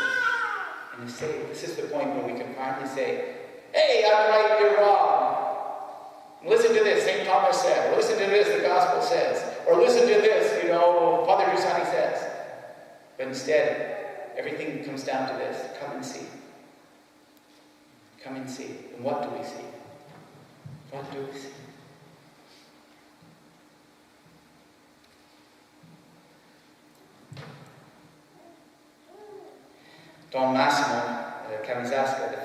and is saved. This is the point where we can finally say, "Hey, I'm right, you're wrong. Listen to this, St. Thomas said. Or listen to this, the Gospel says. Or listen to this, Father Giussani says." But instead, everything comes down to this. Come and see. Come and see. And what do we see? What do we see? Don Massimo Cavazasca, the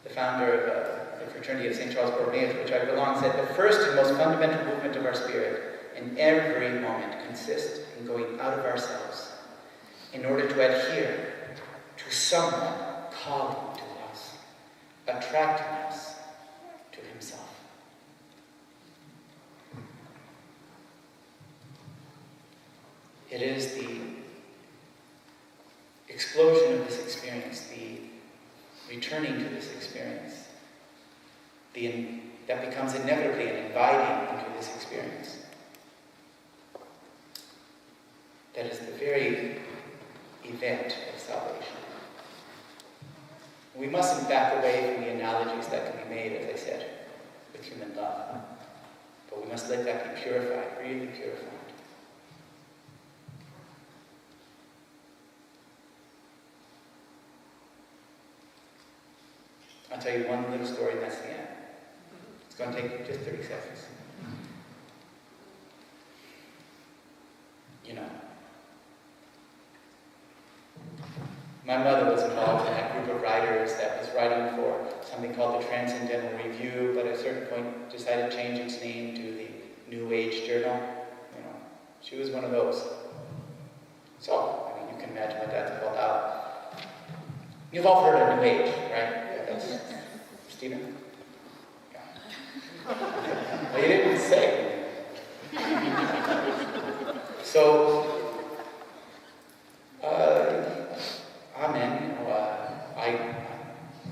founder of the fraternity of St. Charles Borromeo, to which I belong, said, "The first and most fundamental movement of our spirit in every moment consists in going out of ourselves in order to adhere to someone calling to us, attracting us to Himself." It is the explosion of this experience, the returning to this experience, that becomes inevitably an inviting into this experience. That is the very event of salvation. We mustn't back away from the analogies that can be made, as I said, with human love. But we must let that be purified, really purified. I'll tell you one little story and that's the end. It's going to take just 30 seconds. My mother was involved in that group of writers that was writing for something called the Transcendental Review, but at a certain point decided to change its name to the New Age Journal. You know, she was one of those. So, I mean, you can imagine what that's all about. You've all heard of New Age, right? Yeah, that's Stephen? Yeah. Well, you didn't say. So, amen. You know,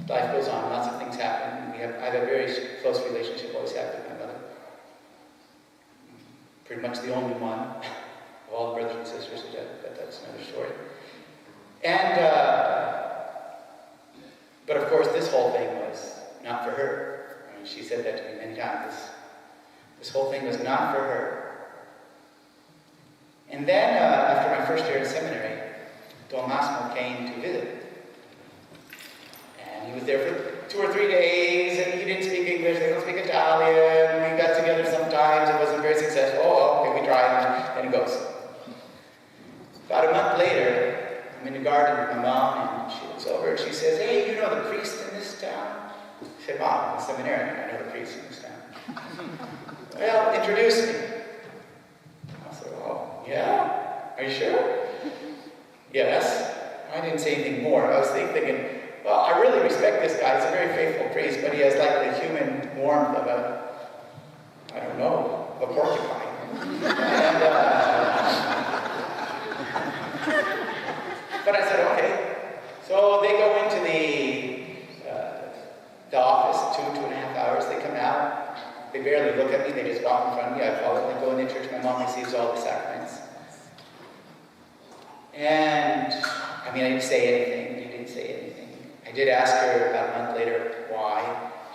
life goes on. Lots of things happen. I have a very close relationship. Always have with my mother. Pretty much the only one of all the brothers and sisters who did, but that's another story. And but of course, this whole thing was not for her. I mean, she said that to me many times. This whole thing was not for her. And then, after my first year in seminary, Don Massimo came to visit. And he was there for 2 or 3 days, and he didn't speak English, they don't speak Italian. We got together sometimes, it wasn't very successful. Oh, okay, we tried, and he goes. About a month later, I'm in the garden with my mom, and she looks over and she says, "Hey, you know the priest in this town?" I said, "Mom, I'm a seminarian, I know the priest in this town." "Well, introduce me." I said, "Oh, yeah? Are you sure?" "Yes." I didn't say anything more. I was thinking, well, I really respect this guy. He's a very faithful priest, but he has like the human warmth of a, I don't know, a porcupine. And, but I said, okay. So they go into the office, 2.5 hours. They come out. They barely look at me. They just walk in front of me. I follow them. They go in the church. My mom receives all the sacraments. And, I mean, I didn't say anything. He didn't say anything. I did ask her about a month later why.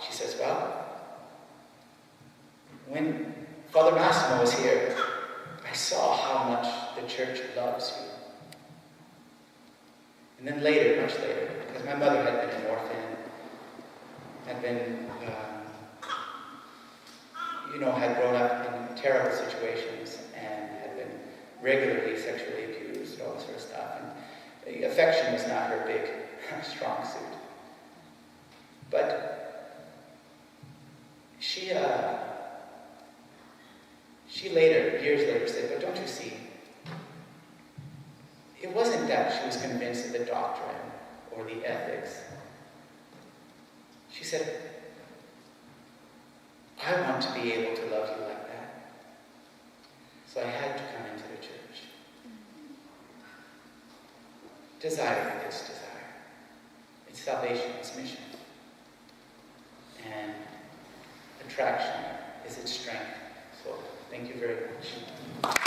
She says, well, when Father Massimo was here, I saw how much the church loves you. And then later, much later, because my mother had been an orphan, had been, had grown up in terrible situations and had been regularly sexually abused and all this sort of stuff. And the affection was not her big, strong suit. But she later, years later, said, "But don't you see? It wasn't that she was convinced of the doctrine or the ethics. She said, I want to be able to love you like that. So I had to come into the church. Desire is desire. It's salvation, it's mission. And attraction is its strength. So thank you very much."